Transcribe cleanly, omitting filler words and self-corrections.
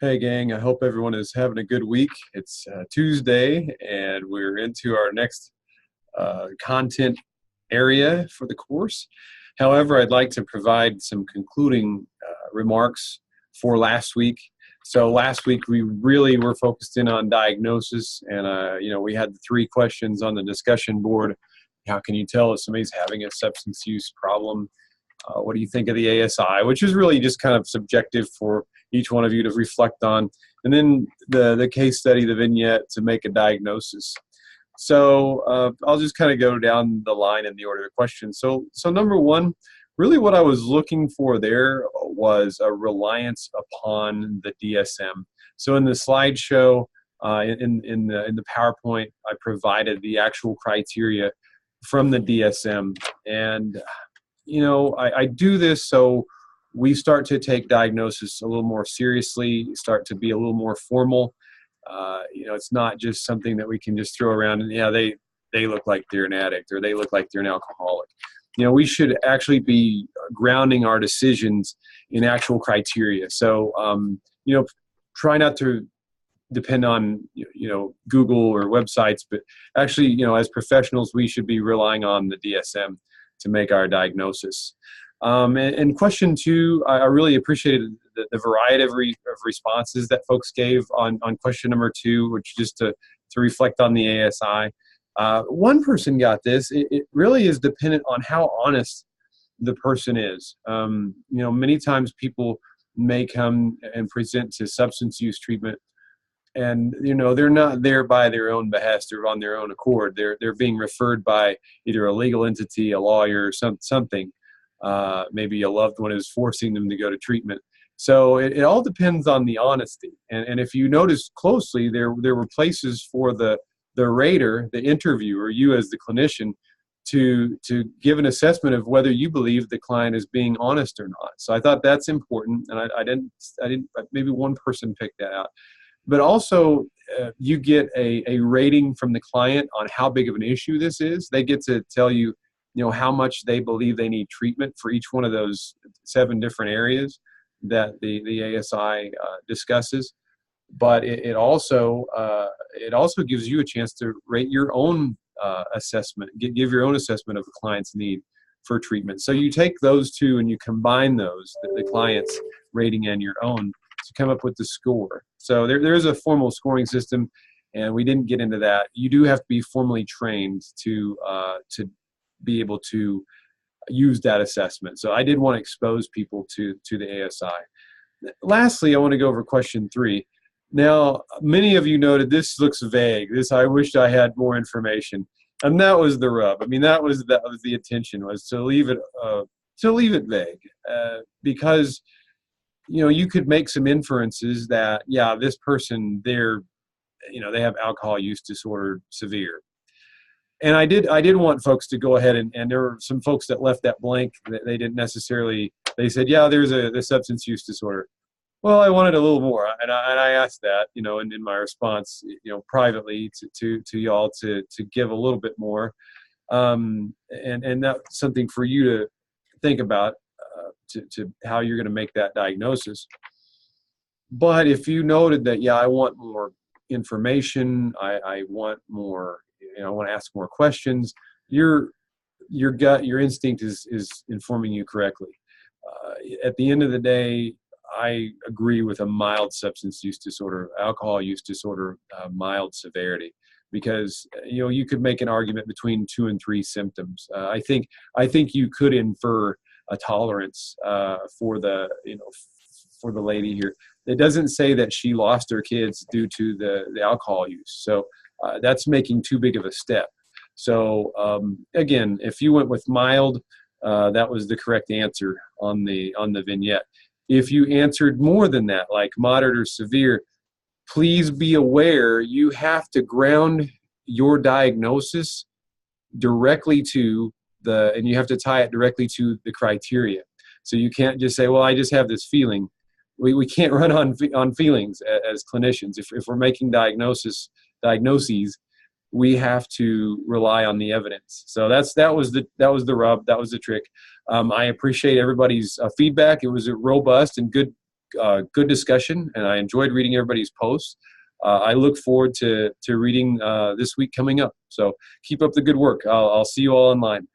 Hey gang, I hope everyone is having a good week. It's Tuesday and we're into our next content area for the course. However, I'd like to provide some concluding remarks for last week. So last week we really were focused in on diagnosis, and we had the three questions on the discussion board. How can you tell if somebody's having a substance use problem? What do you think of the ASI? Which is really just kind of subjective for each one of you to reflect on. And then the case study, the vignette, to make a diagnosis. So I'll just kind of go down the line in the order of questions. So number one, really what I was looking for there was a reliance upon the DSM. So in the slideshow, in the PowerPoint, I provided the actual criteria from the DSM. And I do this so we start to take diagnosis a little more seriously, start to be a little more formal. It's not just something that we can just throw around and, they look like they're an addict or they look like they're an alcoholic. We should actually be grounding our decisions in actual criteria. So, try not to depend on, Google or websites, but actually, as professionals, we should be relying on the DSM to make our diagnosis. And question two, I really appreciated the variety of responses that folks gave on question number two, which just to reflect on the ASI. One person got this. It really is dependent on how honest the person is. Many times people may come and present to substance use treatment, and they're not there by their own behest or on their own accord. They're being referred by either a legal entity, a lawyer, or something. Maybe a loved one is forcing them to go to treatment. So it all depends on the honesty. And if you notice closely, there were places for the rater, the interviewer, you as the clinician, to give an assessment of whether you believe the client is being honest or not. So I thought that's important, and I didn't. Maybe one person picked that out. But also, you get a rating from the client on how big of an issue this is. They get to tell you, how much they believe they need treatment for each one of those 7 different areas that the ASI discusses. But it also gives you a chance to rate your own assessment, give your own assessment of the client's need for treatment. So you take those two and you combine those, the client's rating and your own, to come up with the score. So there is a formal scoring system, and we didn't get into that. You do have to be formally trained to be able to use that assessment. So I did want to expose people to the ASI. Lastly, I want to go over question 3. Now, many of you noted this looks vague. I wished I had more information, and that was the rub. I mean, that was the intention, was to leave it vague, because you could make some inferences that, this person, they have alcohol use disorder severe. And I did want folks to go ahead, and there were some folks that left that blank that they didn't necessarily, they said, there's a substance use disorder. Well, I wanted a little more, and I asked that, in my response, privately to y'all to give a little bit more, and that's something for you to think about, to how you're going to make that diagnosis. But if you noted that, I want more information, I want more, I want to ask more questions, your gut, your instinct is informing you correctly. At the end of the day, I agree with a mild substance use disorder, alcohol use disorder, mild severity, because you could make an argument between 2 and 3 symptoms. I think you could infer a tolerance for the lady here. It doesn't say that she lost her kids due to the alcohol use. So that's making too big of a step. So again, if you went with mild, that was the correct answer on the vignette. If you answered more than that, like moderate or severe, please be aware you have to ground your diagnosis directly to and you have to tie it directly to the criteria. So you can't just say, well, I just have this feeling. We can't run on feelings as clinicians. If we're making diagnoses, we have to rely on the evidence. So that was the rub. That was the trick. I appreciate everybody's feedback. It was a robust and good good discussion, and I enjoyed reading everybody's posts. I look forward to reading this week coming up. So keep up the good work. I'll see you all online.